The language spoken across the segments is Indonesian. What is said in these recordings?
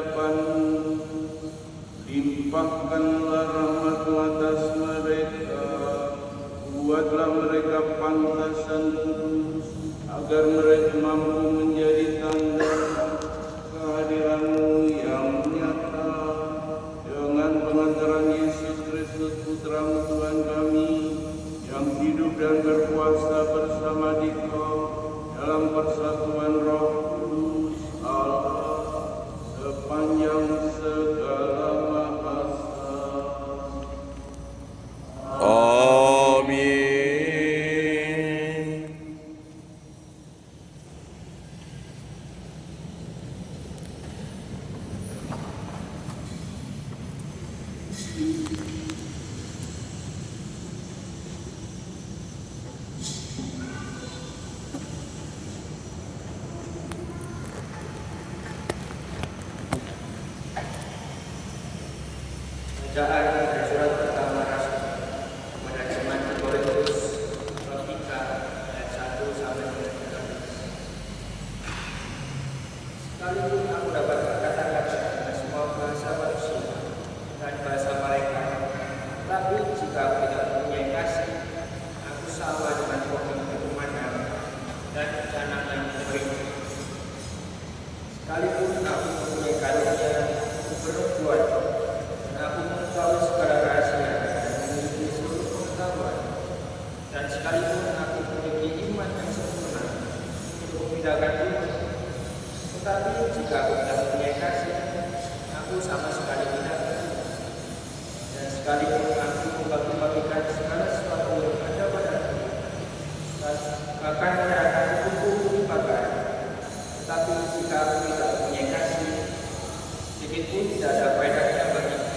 hadapan, limpahkanlah rahmat-Mu atas mereka, buatlah mereka pantas dan kudus, agar mereka mampu menjadi tanda kehadiran-Mu yang nyata. Dengan pengantaran Yesus Kristus Putra-Mu Tuhan kami, yang hidup dan berkuasa bersama Dikau dalam persatuan Roh Kudus Allah sepanjang segala masa. Amin. Bacaan dari surat pertama Rasul kepada jemaat di Korintus, bab 3 ayat 1 sampai 13. Sekalipun aku dapat berkata-kata dengan semua bahasa manusia dan bahasa mereka, tapi jika aku tidak mempunyai kasih, aku sama dengan pohon pemandangan dan tanah yang mengering. Sekalipun aku mempunyai karunia bernubuat, aku mengetahui segala rahasia dan memiliki seluruh pengetahuan, dan sekalipun aku memiliki iman yang sempurna untuk memindahkan bumi, tetapi jika aku tidak mempunyai kasih, aku sama sekali tidak berguna. Dan sekalipun aku membagi-bagikan segala sesuatu yang ada padaku, bahkan menyerahkan tubuhku dibakar, tetapi jika aku tidak mempunyai kasih, sedikit pun tidak ada faedahnya bagiku.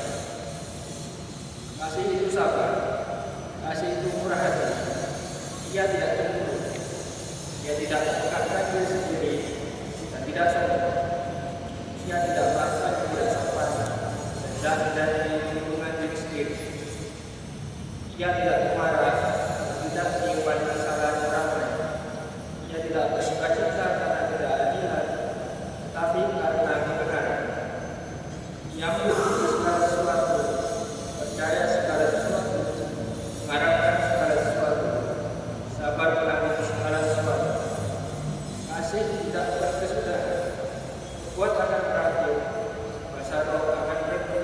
Kasih itu sabar, kasih itu murah hati, ia tidak cemburu, ia tidak mengangkat diri sendiri dan tidak sombong, ia tidak merasa tidak sopan dan dari hubungan diri sendiri, ia tidak marah, tidak menyimpan kesalahan orang lain, ia tidak bersuka-cita karena ketidakadilan, tetapi karena kebenaran. Ia mengikuti segala sesuatu, percaya segala sesuatu, mengharapkan segala sesuatu, sabar menanggung segala sesuatu. Kasih tidak berkesudahan, kuat akan berakhir, bahasa roh akan berhenti,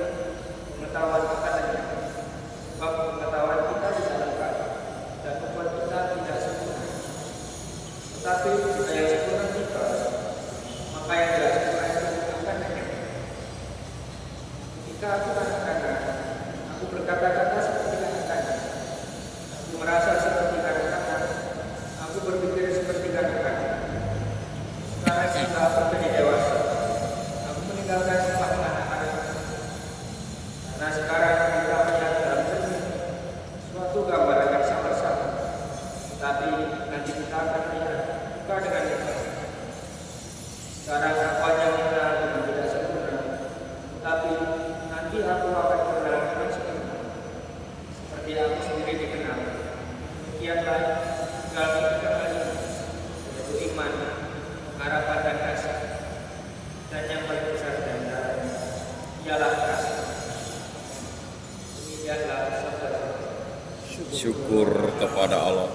pengetahuan akan lenyap. Sebab pengetahuan kita bisa lengkap dan membuat kita tidak sempurna. Tetapi jika yang sempurna kita, maka yang tidak sempurna itu akan lenyap. Ketika aku kanak-kanak, aku berkata-kata seperti kanak-kanak, aku merasa seperti kanak-kanak, aku berpikir seperti kanak-kanak. Sekarang jika aku menjadi dewasa, aku meninggalkan semua anak-anak. Karena sekarang kita melihat dalam cermin suatu gambar akan sama-sama, tetapi nanti kita akan melihat muka dengan muka. Sekarang aku hanya mengenal dengan tidak sempurna, tetapi nanti aku akan mengenal dengan sempurna, seperti aku sendiri dikenal. Demikianlah tinggal 3 hal ini, yaitu iman, harapan dan kasih. Dan yang paling besar di antaranya ialah kasih. Demikianlah sabda Tuhan. Syukur kepada Allah.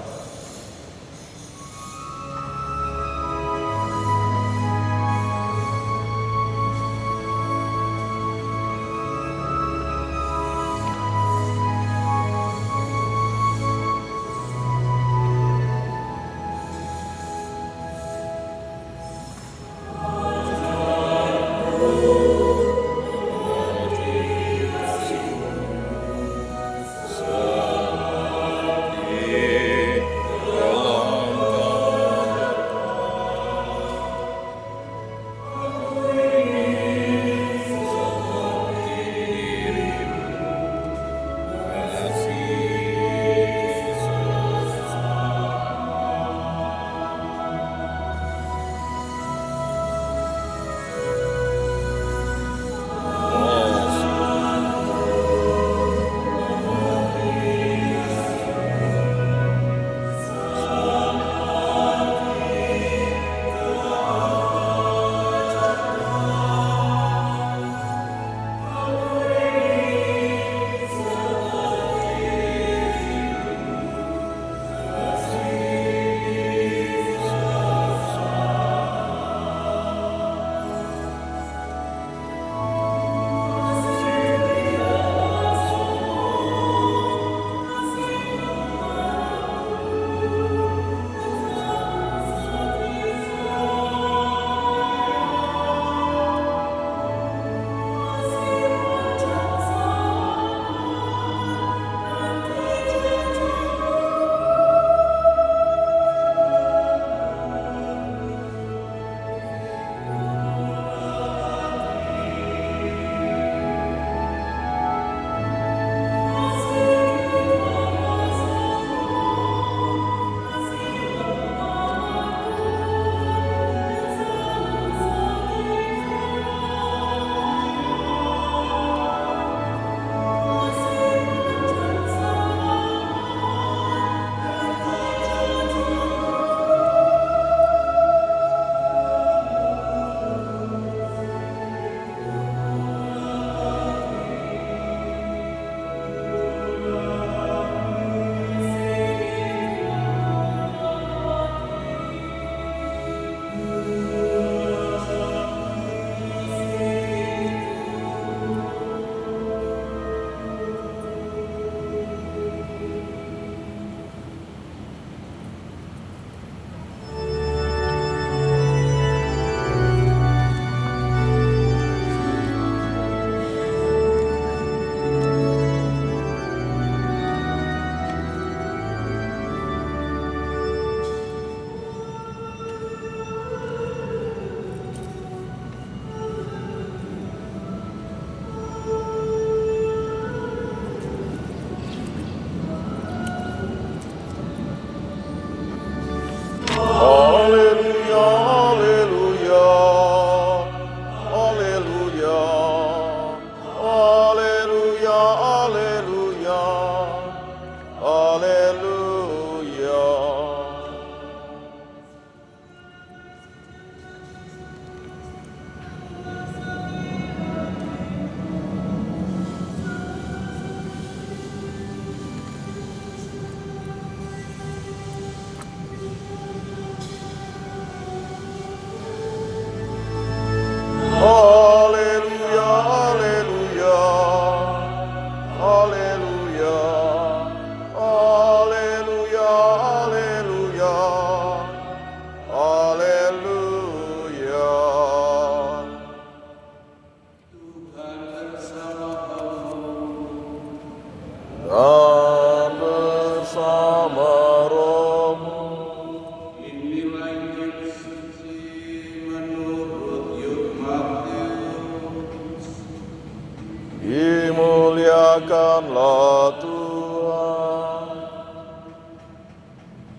Dimuliakanlah Tuhan.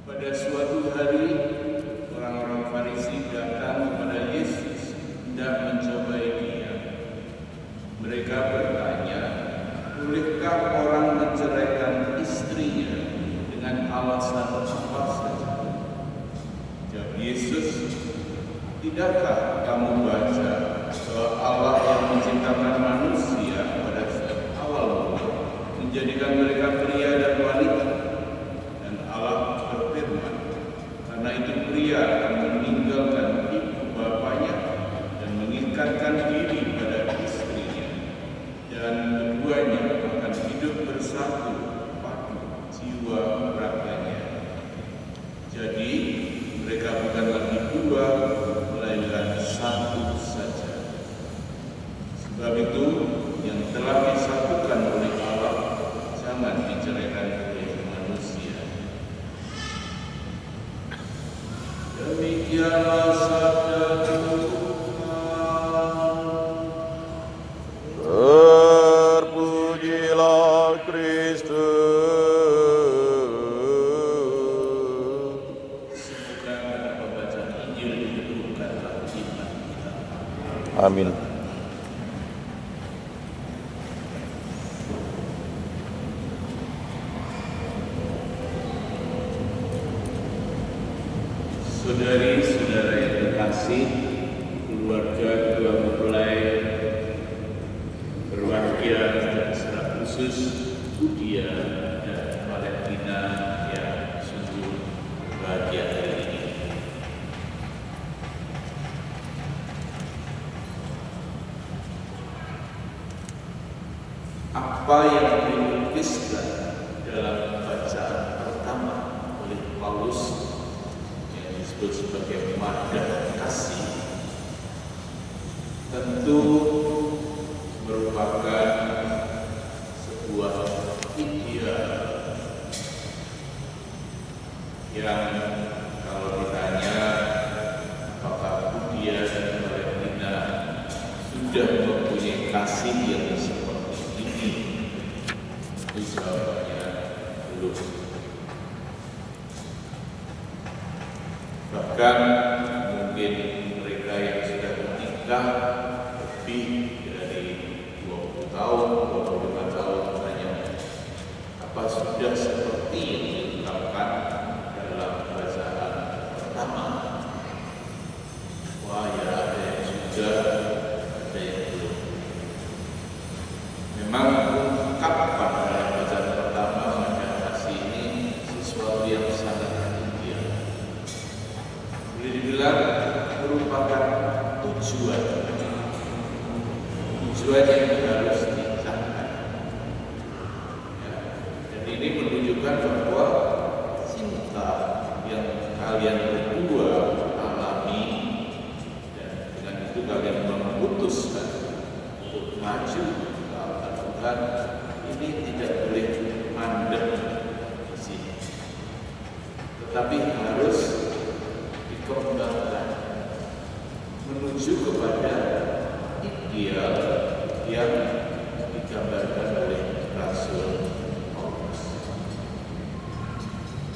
Pada suatu hari, orang-orang Farisi datang kepada Yesus hendak mencobai Dia. Mereka bertanya, bolehkah orang menceraikan istrinya dengan alasan apa saja? Jawab Yesus, tidakkah kamu baca bahwa Allah yang menciptakan manusia pada awal mula menjadikan mereka pria dan wanita? Dan Allah berfirman, karena itu pria akan meninggalkan ibu bapanya dan mengikatkan diri pada istrinya, dan keduanya akan hidup bersatu padu jiwa raganya. Jadi mereka bukan lagi dua, melainkan satu saja. Sebab itu yang telah disatukan oleh Allah jangan diceraikan oleh manusia. Demikianlah sabda Tuhan. Terpujilah Kristus. Semoga dengan pembacaan Injil diteguhkanlah iman kita. Amin. Saudari-saudara yang terkasih, keluarga kedua mempelai berwarga dan secara khusus Budia dan Valentina yang sungguh bahagia hari ini. Apa yang dilukiskan dalam bacaan pertama oleh Paulus yang disebut sebagai madah kasih tentu merupakan sebuah ideal yang kalau ditanya apakah Budia dan Valentina sudah mempunyai kasih yang seperti ini, itu jawabannya belum. Bahkan mungkin mereka yang sudah menikah lebih dari 20 tahun, 25 tahun hanya apa sudah seperti yang diungkapkan dalam bacaan pertama. Wah ya, ada yang sudah, ada yang belum. Memang ungkapan dalam bacaan pertama madah kasih ini sesuatu yang sangat ideal. Boleh dibilang merupakan tujuan yang harus dicapai. Ya, dan ini menunjukkan bahwa cinta yang kalian berdua alami dan dengan itu kalian memutuskan untuk maju ke altar Tuhan, ini tidak boleh mandek di sini, tetapi harus dikembangkan menuju kepada ideal yang digambarkan oleh Rasul Paulus.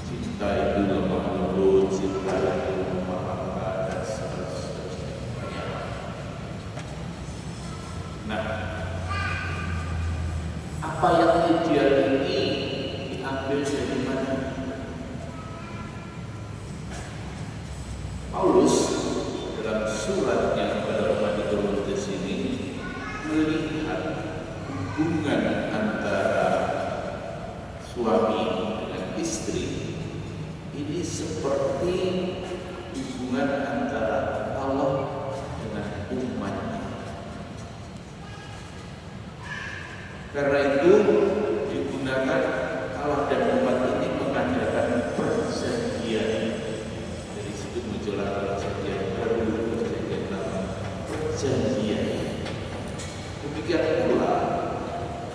Cinta itu lemah lembut, cinta itu memaafkan dan seterusnya. Nah, apa yang ideal ini diambil dari mana? Paulus dalam suratnya kepada umat di Korintus ini melihat hubungan antara suami dengan istri ini seperti hubungan antara Allah dengan umatnya. Karena itu digunakan Allah dan umat ini mengadakan perjanjian. Dari situ muncullah perjanjian baru, perjanjian lama, perjanjian. Demikian pula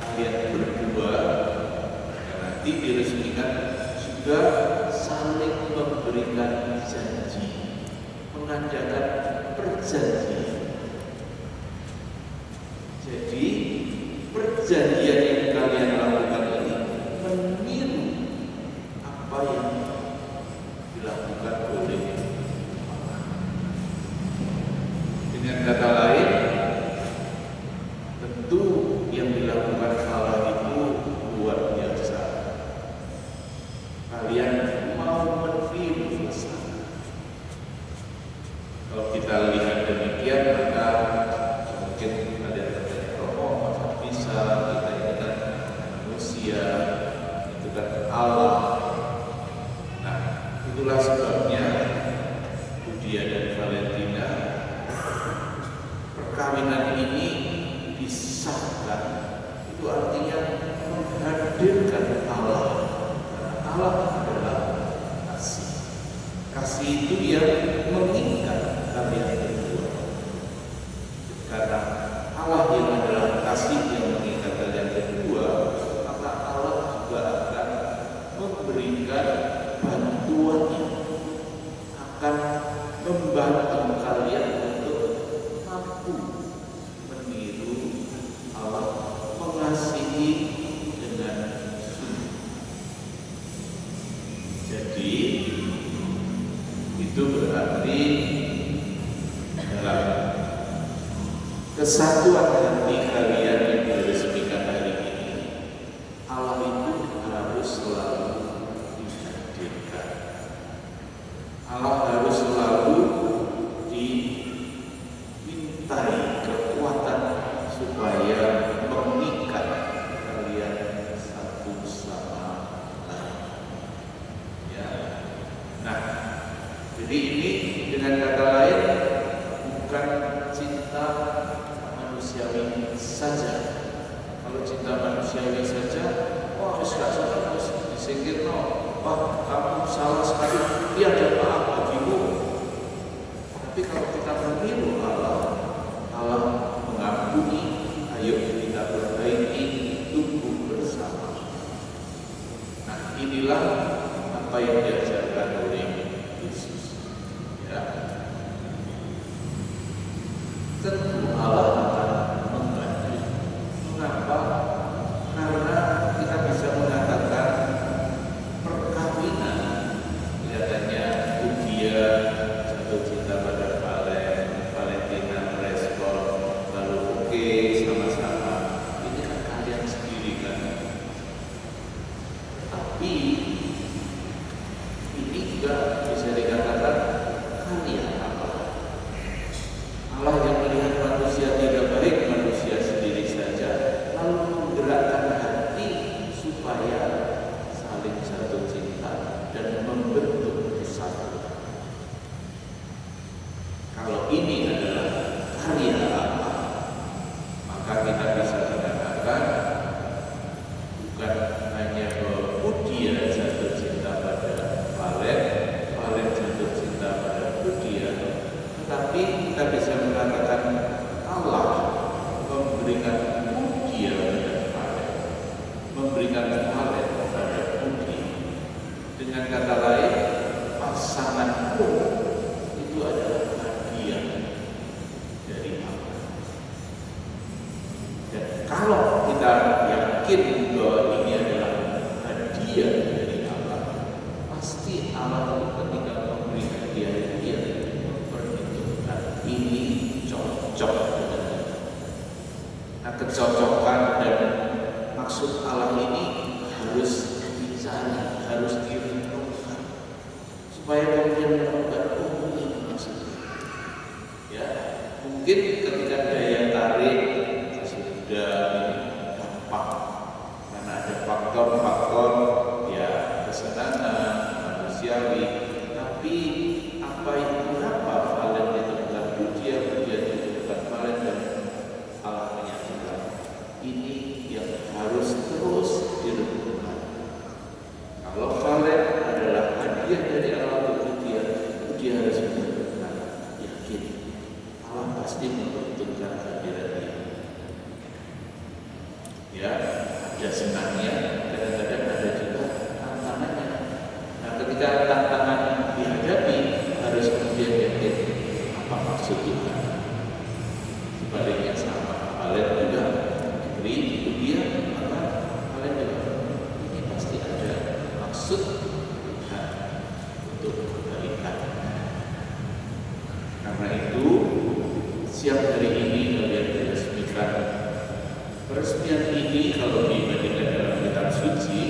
kalian berdua nanti diresmikan juga saling memberikan janji, mengadakan perjanjian. Jadi perjanjian yang kalian lakukan ini meniru apa yang dilakukan oleh Allah. Dengan kata lain, tentu yang dilakukan Allah itu luar biasa. Kalian mau meniru kesana. Kalau kita lihat demikian, maka mungkin ada masa bisa kita ini kan manusia, itu kan Allah. Nah, itulah sebabnya Budia dan Valentina, perkawinan ini disahkan. Itu artinya menghadirkan Allah. Karena Allah adalah kasih. Kasih itu yang mengikat kalian berdua. Karena Allah yang adalah kasih yang mengikat kalian berdua, maka Allah juga akan memberikan bantuannya, akan membantu kalian untuk mampu meniru Allah, mengasihi dengan sungguh. Jadi itu berarti dalam kesatuan hati kalian yang diresmikan hari ini, Allah itu harus selalu dihadirkan. Allah harus selalu dimintai kekuatan supaya mengikat kalian satu sama lain. Ya. Nah, jadi ini dengan kata lain bukan cinta manusiawi saja. Kalau cinta manusiawi saja, wah sudah harus disingkir, wah kamu salah sekali, dia ada maaf bagimu. Tapi kalau kita meniru Allah, Allah mengampuni, ayo kita perbaiki, tumbuh bersama. Nah, inilah apa yang diajarkan oleh Yesus. Ya. Tentu Allah akan membantu. Mengapa? Karena kita bisa mengatakan perkawinan, kelihatannya Budia jatuh cinta pada Valentina merespon, lalu oke, sama-sama. Ini kan kalian sendiri kan. Tapi ini juga bisa dikatakan karya Allah. Allah yang melihat manusia tidak baik, manusia sendiri saja, lalu menggerakkan hati supaya saling satu cinta dan membentuk satu. Kalau ini adalah karya Allah, maka kita bisa mengatakan bukan hanya bahwa Budia jatuh cinta pada Valen jatuh cinta pada Budia, tetapi kita bisa mengatakan Allah memberikan Budia pada Valen, memberikan Valen pada Budia. Dengan kata lain, pasangan pun itu adalah hadiah dari Allah. Dan kalau kita yakin bahwa ini adalah hadiah dari Allah, pasti Allah itu ketika memberi hadiah dia memperhitungkan ini cocok dengan kita. Nah, kecocokan dan maksud Allah ini harus dicari, harus direnungkan supaya kemudian menemukan ini maksudnya. Ya, mungkin ketika daya tarik sudah gampang karena ada faktor-faktor ya kesenangan manusiawi, tapi apa itu apa Valen itu bukan Budia itu bukan Valen dan Allah menyatukan. Ini yang harus terus direnungkan. Kalau Valen adalah hadiah dari Allah untuk Budia harus benar-benar yakin Allah pasti memperhitungkan hadirat dia. Ya, ada senangnya, kadang-kadang ada juga tantangannya. Nah, ketika tantangan dihadapi, harus kemudian yakin apa maksud Tuhan. Sebaliknya sama, Valen juga diberi Budia Peresmian ini kalau dibandingkan dalam kitab suci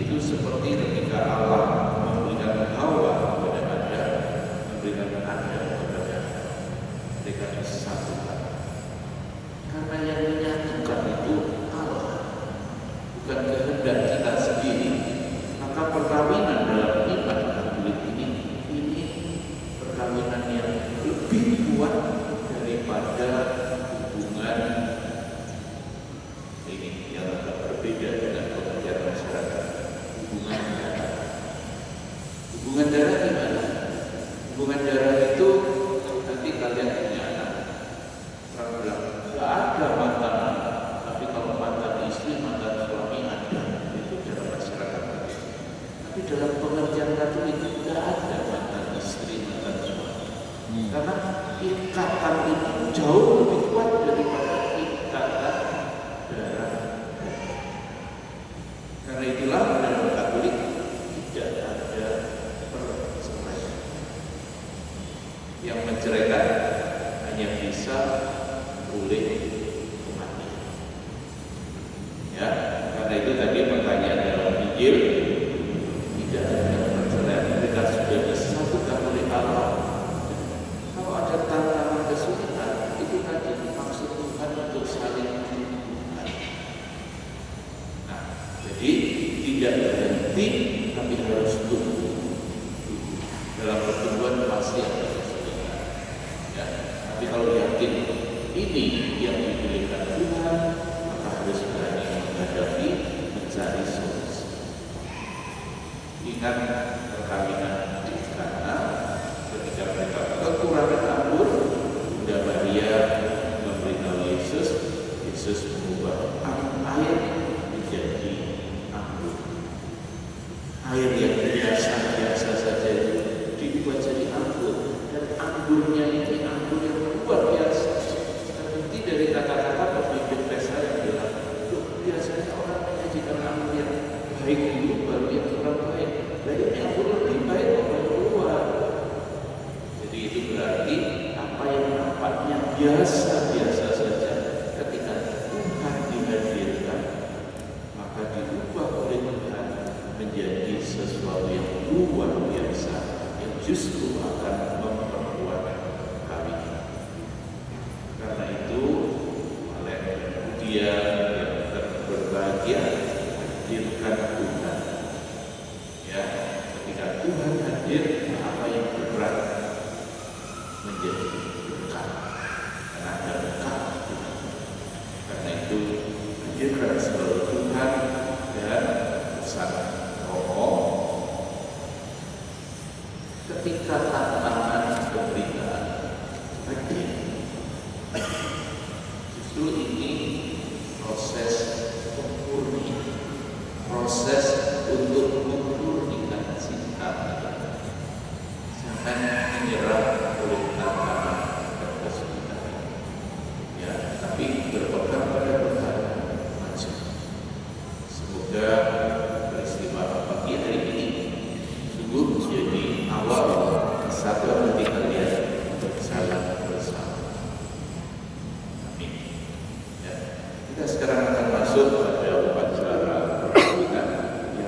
itu seperti ketika Allah memberikan Hawa kepada Adam, memberikan Adam kepada mereka disatukan. Karena yang menyatukan itu Allah, bukan kehendak kita sendiri. Maka perkawinan dalam iman Katolik ini perkawinan yang lebih kuat daripada hubungan ini yang agak berbeda dengan pengertian masyarakat. Hubungan darah. Hubungan darah gimana? Hubungan darah itu nanti kalian punya anak. Orang bilang nggak ada mantan anak, tapi kalau mantan istri, mantan suami ada. Itu dalam masyarakat. Tapi dalam pengertian Katolik nggak ada mantan istri, mantan suami. Karena ikatan itu jauh lebih kuat daripada ikatan darah. Karena itulah dalam Katolik tidak ada perceraian. Yang menceraikan hanya bisa boleh kematian. Ya, karena itu tadi pertanyaan dalam Injil, tidak ada perceraian. Mereka sudah disatukan oleh Allah. Kalau ada tantangan kesulitan, itu tadi maksud Tuhan untuk saling menghubungkan. Nah, jadi tidak berhenti, tapi harus tumbuh. Dalam pertumbuhan pasti ada kesulitan. Ya, tapi kalau yakin ini yang dipilihkan Tuhan, maka harus berani menghadapi, mencari solusi. Ingat perkawinan di Kana, ketika mereka kekurangan anggur, Bunda Maria memberitahu Yesus, Yesus mengubah air menjadi anggur. Air yang biasa saja itu diubah jadi anggur, dan anggurnya ini anggur yang luar biasa. Terbukti dari kata-kata pemimpin pesta yang bilang, biasanya orang menyajikan anggur yang baik dulu, baru yang kurang baik. Jadi anggur lebih baik baru keluar. Jadi itu berarti apa yang nampaknya biasa-biasa saja, ketika Tuhan dihadirkan, maka diubah oleh Tuhan menjadi sesuatu yang luar biasa, yang justru akan memperkuat perkawinan. Karena itu, oleh dia yang berbahagia hadirkan Tuhan. Ya, ketika Tuhan hadir, apa yang berat menjadi dekat, karena ada dekat Tuhan. Karena itu hadirkan selalu Tuhan dan pesan Romo. Ketika tantangan pemberitaan hadir, justru ini proses pemurni, proses untuk memurnikan cinta kita. Jangan menyerah oleh tantangan dan kesulitan. Ya, tapi berpegang pada Tuhan, maju. Semoga peristiwa pagi hari ini sungguh menjadi awal kesatuan hati kalian berjalan bersama. Amin. Ya, kita sekarang akan masuk